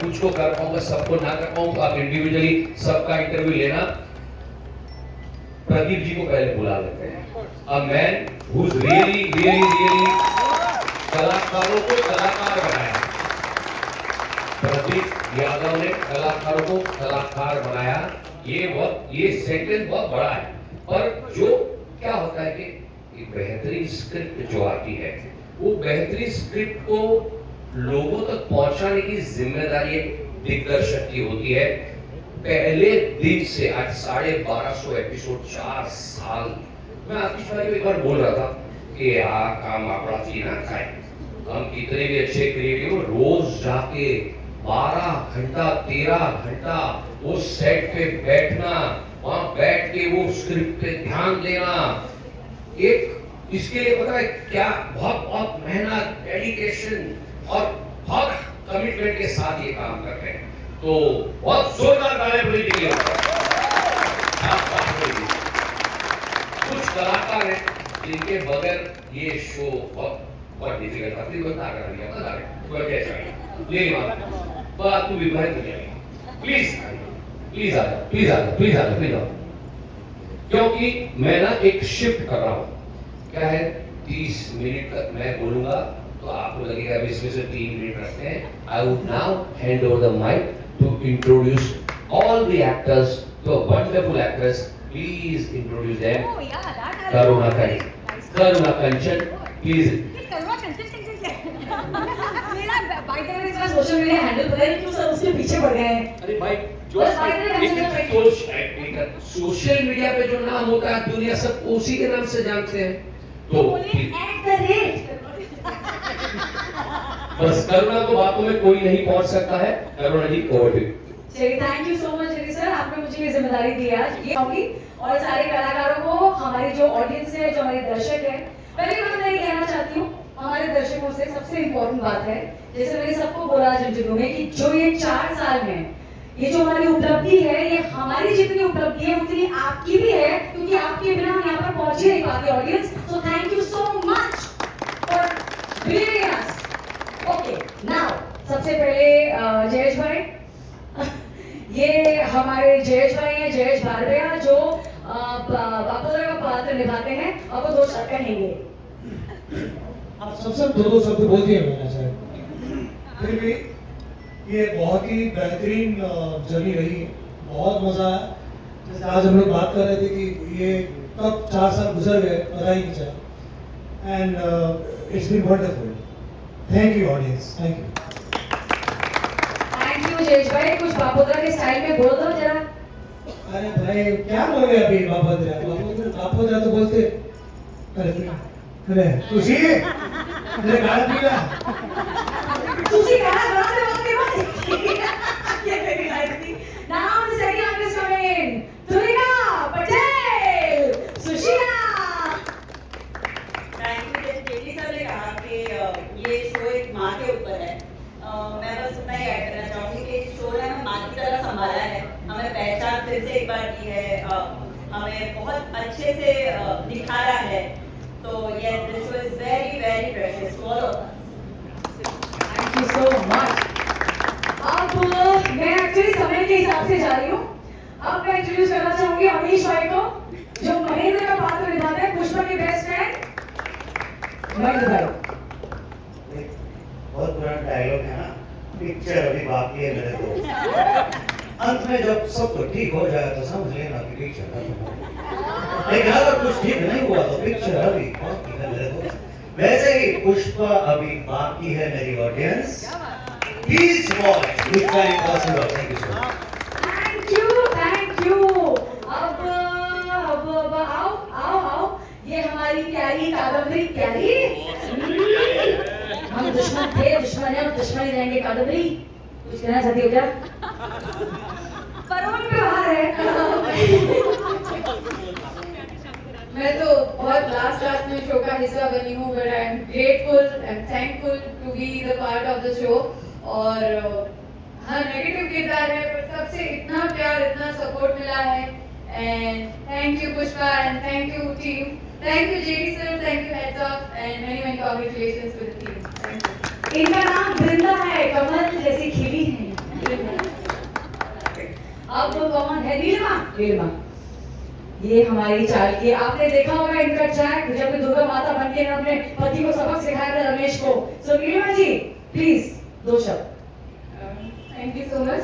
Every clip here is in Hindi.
कुछ को कर पाऊंगा, सबको ना कर पाऊं तो आप इंडिविजुअली सबका इंटरव्यू लेना। प्रदीप जी को पहले बुला लेते हैं। A man who is really really really कलाकारों को कलाकार बनाया। प्रदीप यादव ने कलाकारों को कलाकार बनाया। ये सेंटेंस बहुत बड़ा है, पर जो क्या होता है कि एक बेहतरीन स्क्रिप्ट जो आती है, वो बेहतरीन स्क्रिप्ट को लोगों तक पहुंचाने की जिम्मेदारी एक दिग्दर्शक की होती है। पहले दिन से आज 1250 एपिसोड, 4 साल। मैं आतिश भाई को एक बार बोल रहा था कि काम आपड़ा थी ना खाए, हम कितने भी अच्छे क्रिएटिव रोज जाके 12 घंटा 13 घंटा वो सेट पे बैठना, वहां बैठ के वो स्क्रिप्ट पे ध्यान देना, एक इसके लिए पता है क्या, बहुत बहुत मेहनत, डेडिकेशन और बहुत कमिटमेंट के साथ ये काम करते हैं। तो बहुत जोरदार तालियां बजाई दीजिए। कुछ कलाकार हैं जिनके बगैर ये शो बहुत डिफिकल्ट था। प्लीज बता कर दिया, बता रहे ले बात तू विवाहित हो जाएगी। प्लीज प्लीज आ जाओ, प्लीज आ जाओ, प्लीज आ जाओ, प्लीज आओ। क्योंकि मैं ना एक शिफ्ट कर रहा हूं। क्या है, 30 मिनट तक मैं बोलूंगा तो आपको लगेगा अभी इसमें से 3 मिनट रखते हैं। I would now hand over the mic to introduce all the actors, the wonderful actress. Please introduce them. Karuna Kanchan, please. Social media handle पता नहीं क्यों सब उसके पीछे पड़ गए हैं। अरे भाई, जो सोशल मीडिया पे जो नाम होता है दुनिया सब उसी के नाम से जानते हैं। तो बस करुणा को बातों में कोई नहीं पहुंच सकता है। करुणा जी ओवर टू। चलिए, thank you so much zari sir, आपने मुझे ये जिम्मेदारी दी आज ये होगी। और सारे कलाकारों को, हमारी जो ऑडियंस है, जो हमारे दर्शक है, पहले मैं ये कहना चाहती हूँ हमारे दर्शकों से सबसे इम्पोर्टेंट बात है, जैसे मैंने सबको बोला झुंझुनू में, कि जो ये 4 साल में ये जो हमारी उपलब्धि है, ये हमारी जितनी उपलब्धि है उतनी आपकी भी है, क्योंकि आपके बिना हम यहाँ पर पहुंच ही नहीं पाती audience. So thank you so much for believing in us. Okay, now सबसे पहले जयेश भाई, ये हमारे जयेश भाई हैं, जयेश भारवेया, जो बापोदरा का पात्र निभाते हैं और वो 2 शब्द कहेंगे। आप सबसे 2 शब्द बोलती है मैंने शायद, फिर भी ये बहुत ही बेहतरीन जर्नी रही, बहुत मजा आया। जैसे आज हम लोग बात कर रहे थे कि ये कब 4 साल गुजर गए पता ही नहीं चला। And it's been wonderful. Thank you audience, thank you. Thank you Jayesh bhai, कुछ बापोदरा के स्टाइल में बोल दो जरा। अरे भाई क्या बोल रहे अभी, बापोदरा तो बोलते। अरे खुशी, अरे गाना पीना खुशी गाना बना दे ये मेरी लाइफ थी। Now the second artist coming in, Tulika Patel, Sushila. Thank you. जैसे जेडी सर ने कहा कि ये शो एक माँ के ऊपर है, मैं बस उतना ही ऐड करना चाहूँगी कि इस शो ने हमें माँ की तरह संभाला है, हमें पहचान फिर से एक बार दी है, हमें बहुत अच्छे से दिखाया है। तो yes, this show is very very precious to all of us. Thank you so much. अब मैं एक्चुअली समय के हिसाब से जा रही हूँ। अब मैं इंट्रोड्यूस करना चाहूंगी अमीश भाई को, जो महेंद्र का पात्र निभाते हैं, पुष्पा के बेस्ट फ्रेंड महेंद्र भाई। बहुत पुराना डायलॉग है ना, पिक्चर अभी बाकी है मेरे को। अंत में जब सब तो ठीक हो जाए तो समझ लेना कि पिक्चर खत्म हो गई। लेकिन अगर कुछ ठीक नहीं हुआ तो पिक्चर अभी बाकी है मेरे को। वैसे ही पुष्पा अभी बाकी है मेरी audience. Please watch Pushpa impossible. Thank you so much. Thank you, thank you. अब आओ, ये हमारी प्यारी कादम्बरी, प्यारी। हम दुश्मन थे, दुश्मन है और दुश्मन ही रहेंगे। कादम्बरी, कुछ कहना चाहती हो क्या? परवन पे बाहर है। मैं तो बहुत लास्ट में शो का हिस्सा बनी हूँ, but I am grateful and thankful to be the part of the show. और हाँ, नेगेटिव किरदार है, पर सबसे इतना प्यार, इतना सपोर्ट मिला है। And thank you Pushpa, and thank you team, thank you JD sir, thank you heads of, and many many congratulations with the team. Thank you. इनका नाम वृंदा है, कमल जैसी खिली है। अब कौन है? नीलिमा। नीलिमा, ये हमारी चाल की, आपने देखा होगा इनका ट्रैक जब दुर्गा माता बन के अपने पति को सबक सिखाया था, रमेश को। सो नीलिमा जी प्लीज 2 शब्द। Thank you so much.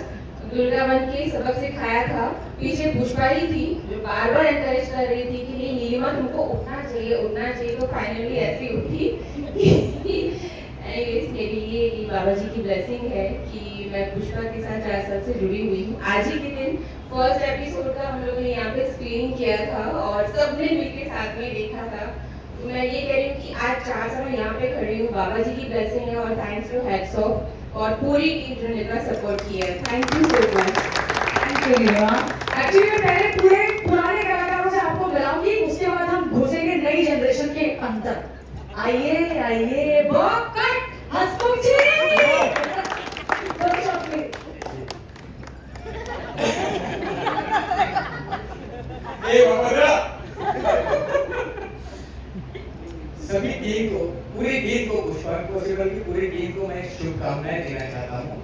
Durga बन के सबक सिखाया था, पीछे पुष्पा ही थी जो बार बार एनकरेज कर रही थी कि नहीं नीलिमा तुमको उठना चाहिए, तो फाइनली ऐसी उठी। एनीवेज मेरे लिए ये बाबा जी की ब्लेसिंग है कि मैं पुष्पा के साथ 4 साल से जुड़ी हुई हूँ। आज ही के दिन फर्स्ट एपिसोड का हम लोगों ने यहाँ पे स्क्रीनिंग किया था और सबने मिलकर साथ में देखा था। तो मैं ये कह रही हूँ कि आज 4 साल मैं यहाँ पे खड़ी हूँ, बाबा जी की ब्लेसिंग है और थैंक्स टू हैट्स ऑफ और पूरी टीम जिन्होंने इतना सपोर्ट किया है। Thank you so much. Thank you Neelima. Actually मैं पहले पूरे पुराने कलाकारों से आपको मिलाऊंगी, उसके बाद हम घुसेंगे नई जनरेशन के अंदर। आइए आइए कट हंसमुख जी। सभी टीम को, पूरी टीम को, पुष्पा पॉसिबल की पूरी टीम को मैं शुभकामनाएं देना चाहता हूँ।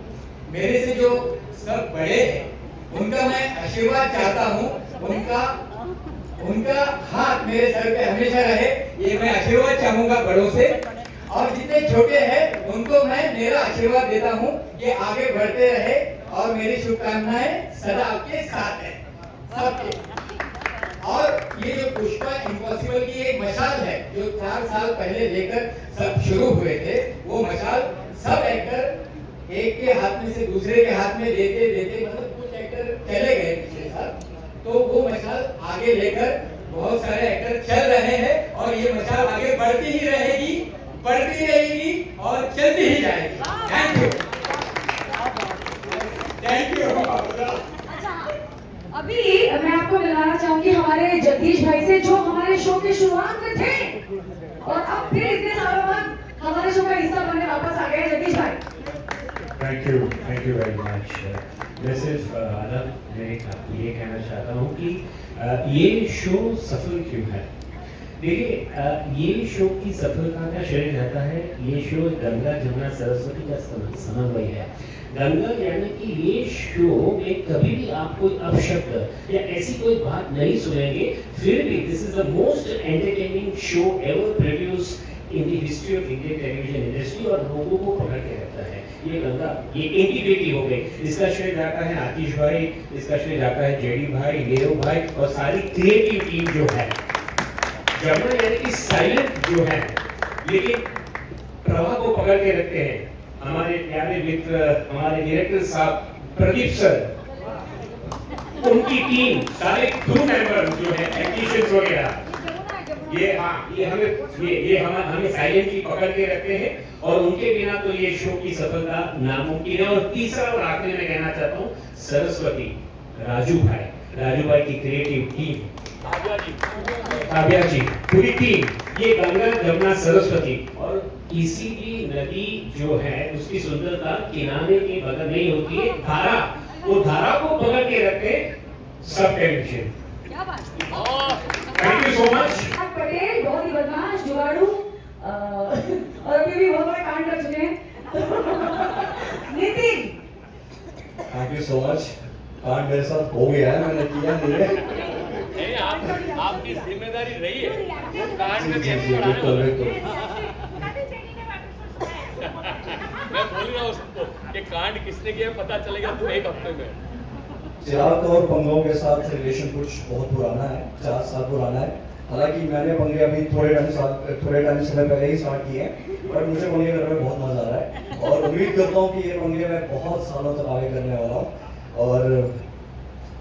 मेरे से जो सब बड़े हैं उनका मैं आशीर्वाद चाहता हूँ, उनका हाथ मेरे सर पे हमेशा रहे, ये मैं आशीर्वाद चाहूंगा बड़ों से। और जितने छोटे हैं उनको मैं मेरा आशीर्वाद देता हूँ, ये आगे बढ़ते रहे और मेरी शुभकामनाएं सदा आपके साथ है सबके। और ये जो पुष्पा इम्पॉसिबल की एक मशाल है जो 4 साल पहले लेकर सब शुरू हुए थे, वो मशाल सब एक्टर एक के हाथ में से दूसरे के हाथ में देते देते मतलब कुछ एक्टर चले गए पिछले साल, तो वो मशाल आगे लेकर बहुत सारे एक्टर चल रहे हैं और ये मशाल आगे बढ़ती ही रहेगी, बढ़ती रहेगी और चलती ही जाएगी। Thank you, thank you. अभी मैं आपको मिलाना चाहूंगी हमारे जगदीश भाई से, जो हमारे शो के शुरुआत में थे और अब फिर इतने सालों बाद हमारे शो का हिस्सा बनने वापस आ गए। जगदीश भाई थैंक यू वेरी मच। मैं सिर्फ ये कहना चाहता हूँ कि ये शो सफल क्यों है। देखिए ये शो की सफलता का श्रेय जाता है, ये शो गंगा जमुना सरस्वती का समन्वय है। गंगा यानी कि ये शो में कभी भी आप कोई अपशब्द या ऐसी कोई बात नहीं सुनेंगे, फिर भी this is the most entertaining show ever produce in the history of Indian television industry और लोगों को पकड़ के रखता है। ये गंगा, ये इंटीग्रिटी हो गई। इसका श्रेय जाता है आतिश भाई, इसका श्रेय जाता है जेडी भाई, नीरव भाई और सारी क्रिएटिव टीम जो है। जमुना यानी कि साइलेंट जो है लेकिन प्रवाह को पकड़ के रखते हैं हमारे प्यारे मित्र, हमारे डायरेक्टर साहब प्रदीप सर, उनकी टीम, सारे क्रू मेंबर जो है, टेक्नीशियंस वगैरह, ये हमें साइलेंटली पकड़ के रखते हैं और उनके बिना तो ये शो की सफलता नामुमकिन है। और तीसरा और आखिरी में कहना चाहता हूँ सरस्वती, राजू भाई की क्रिएटिव टीम, काव्या जी, पूरी टीम, ये गंगा जमुना सरस्वती। और किसी भी नदी जो है उसकी सुंदरता किनारे के बगल नहीं होती है, धारा, वो धारा को पकड़ के रखते सब television. Thank you so much. Patel बहुत ही बदमाश, जुगाड़ू और अभी भी बहुत बड़े कांड कर चुके हैं। Nitin thank you so much. कांड मेरे साथ हो गया है, मैंने किया नहीं है। आपकी जिम्मेदारी रही है कांड में बिल्कुल। मैं बोल रहा हूँ सबको कि कांड किसने किया पता चलेगा तो 1 हफ्ते में। चिराग और पंगों के साथ रिलेशन कुछ बहुत पुराना है, 4 साल पुराना है। हालांकि मैंने पंगे अभी थोड़े टाइम समय पहले ही स्टार्ट किए हैं, बट मुझे पंगे करने में बहुत मजा आ रहा है और उम्मीद करता हूँ कि ये पंगे मैं बहुत सालों तक आगे करने वाला हूँ। और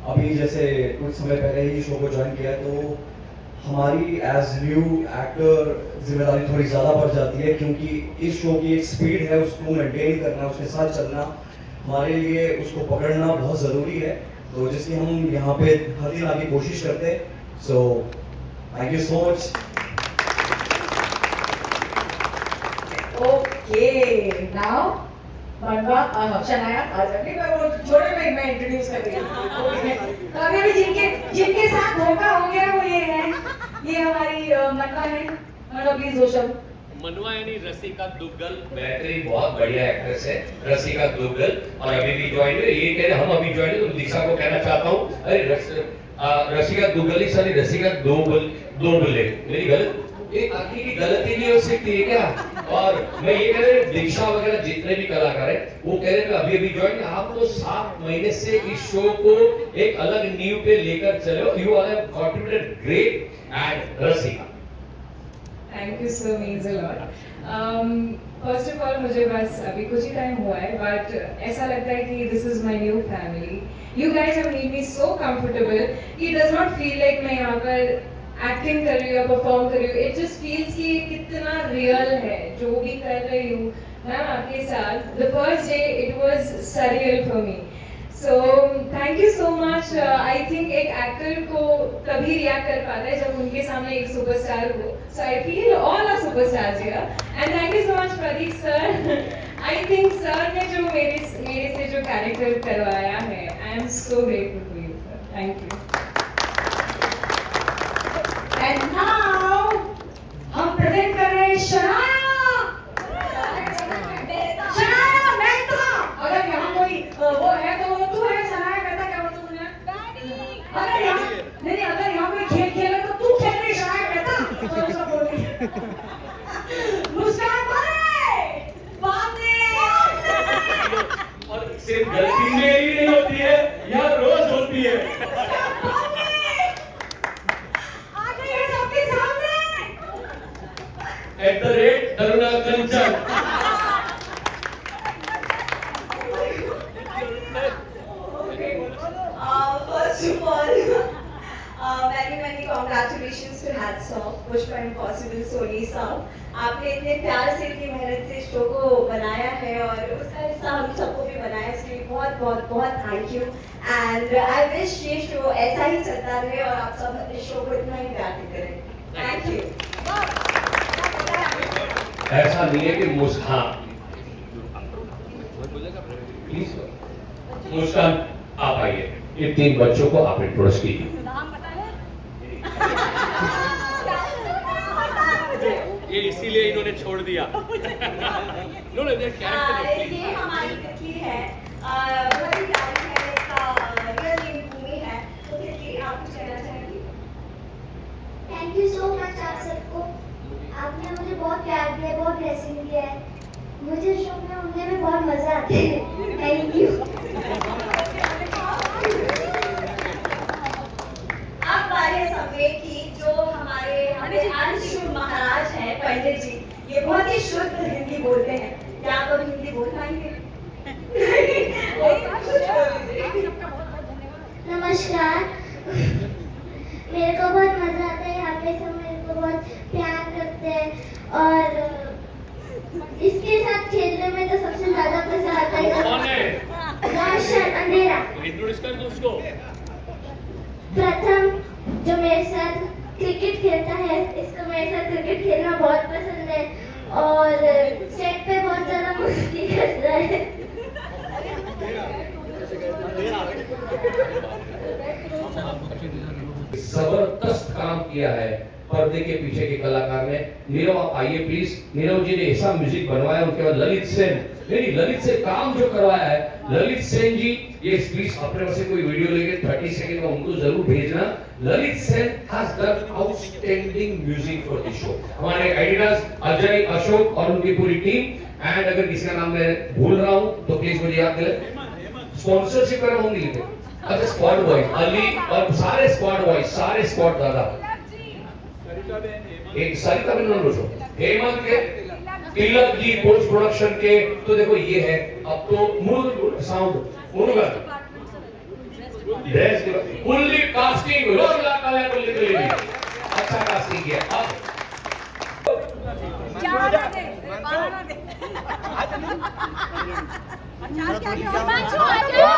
अभी जैसे कुछ समय पहले ही शो को ज्वाइन किया तो हमारी एज न्यू एक्टर जिम्मेदारी थोड़ी ज़्यादा बढ़ जाती है, क्योंकि इस शो की एक स्पीड है, उसको मेंटेन करना, उसके साथ चलना हमारे लिए, उसको पकड़ना बहुत ज़रूरी है। तो जिसकी हम यहाँ पे हर दिन आगे कोशिश करते हैं। So thank you so much. Okay now मनवा शनाया आ जाएगी, मैं वो छोटे में मैं इंट्रोड्यूस कर रही हूँ। तो अभी भी जिनके साथ धोखा हो गया वो ये है, ये हमारी मनवा है। मनवा प्लीज 2 शब्द। मनवा यानी रसिका दुग्गल। बेहतरीन, बहुत बढ़िया एक्ट्रेस है रसिका दुग्गल और अभी भी ज्वाइन है। ये कह रहे हम अभी ज्वाइन है, तो दीक्षा को कहना चाहता हूँ अरे रसिका दुग्गल ही सारी रसिका दोगले मेरी गलत ये आखिर की गलती नहीं हो सकती है क्या। और मैं ये कह रहा हूँ दीक्षा वगैरह जितने भी कलाकार हैं वो कह रहे हैं अभी अभी ज्वाइन, आप तो 7 महीने से इस शो को एक अलग नींव पे लेकर चले हो। You are contributed great and Rasika. Thank you so means a lot. First of all मुझे बस अभी कुछ ही टाइम हुआ है बट ऐसा लगता है कि this is my new family. You guys have made me so comfortable कि डज नॉट फील लाइक मैं यहाँ पर एक्टिंग कर रही हूँ, परफॉर्म कर रही हूँ। इट जस्ट फील्स कि कितना रियल है जो भी कर रही हूँ मैम आपके साथ। The first day it was surreal for me. So thank you so much. I think एक एक्टर को तभी रिएक्ट कर पाता है जब उनके सामने एक सुपरस्टार हो। So I feel all are superstars here and thank you so much Pradeep sir. I think sir ने जो मेरे से जो कैरेक्टर करवाया है, I am so grateful to you sir. Thank you. And now हम प्रेजेंट कर रहे हैं शनाया मेहता। अगर यहाँ कोई वो है तो वो तू है। शनाया मेहता क्या बोलते तुमने? अगर यहाँ नहीं, अगर यहाँ कोई खेल खेले तो तू खेल रही शनाया मेहता। तो ऐसा बोल रही है। मुस्कान मारे बांधे। और सिर्फ गलती में ही नहीं होती है, यह रोज होती है। @तरुणा कंचन। First of all, many congratulations to Hats Off, Pushpa Impossible, Sony साहब। आपने इतने प्यार से इतनी मेहनत से शो को बनाया है और उसका हिस्सा हम सबको भी बनाया, इसके लिए बहुत बहुत बहुत thank you. And I wish ये शो ऐसा ही चलता रहे और आप सब इस शो को इतना ही प्यार करें। Thank you. ऐसा नहीं है कि मुस्कान प्लीज मुस्कान आप आइए, ये 3 बच्चों को आप इंट्रोड्यूस कीजिए। ये इसीलिए इन्होंने छोड़ दिया। नो नो ये कैरेक्टर ये हमारी तितली है, बड़ी प्यारी है, इसका रियल नेम भूमि है। तो तितली आप कुछ कहना चाहेंगी? थैंक यू सो मच आप सबको। आपने मुझे बहुत प्यार दिया, बहुत ब्लेसिंग दिया है। मुझे शो में उड़ने में बहुत मजा आता है। Thank you. अब बारी समय की जो हमारे अंशु महाराज हैं पंडित जी, ये बहुत ही शुद्ध हिंदी बोलते हैं। क्या आप अब हिंदी बोल पाएंगे? नमस्कार। मेरे को बहुत मजा आता है यहाँ पे, सब मेरे को बहुत प्यार करते हैं और इसके साथ खेलने में तो सबसे ज्यादा मजा आता है। कौन है? रोशन अंधेरा। इंट्रोड्यूस कर दो उसको। प्रथम जो मेरे साथ क्रिकेट खेलता है, इसको मेरे साथ क्रिकेट खेलना बहुत पसंद है और सेट पे बहुत ज्यादा मस्ती करता है। जबरदस्त काम किया है पर्दे के पीछे के कलाकार ने। नीरव आप आइए प्लीज। नीरव जी ने ऐसा म्यूजिक बनवाया, उनके बाद ललित सेन, नहीं ललित से काम जो करवाया है ललित सेन जी, ये प्लीज अपने पास से कोई वीडियो लेके 30 सेकंड का उनको जरूर भेजना। Lalit Sen has done outstanding music for this show. हमारे एडिटर्स अजय, अशोक और उनकी पूरी टीम। एंड अगर किसी का नाम मैं भूल रहा हूं तो प्लीज मुझे याद दिलाएं। स्पॉन्सरशिप कर होंगी लिखे। अच्छा स्क्वाड बॉयज अली और सारे स्क्वाड बॉयज, सारे स्क्वाड दादा, एक सरिता भी नॉन रोशो, हेमंत के, तिलक जी पोस्ट प्रोडक्शन के। तो देखो ये है अब तो मूल साउंड उनका ड्रेस फुल्ली कास्टिंग रोज लाता है फुल्ली के लिए अच्छा कास्टिंग किया। अब अच्छा क्या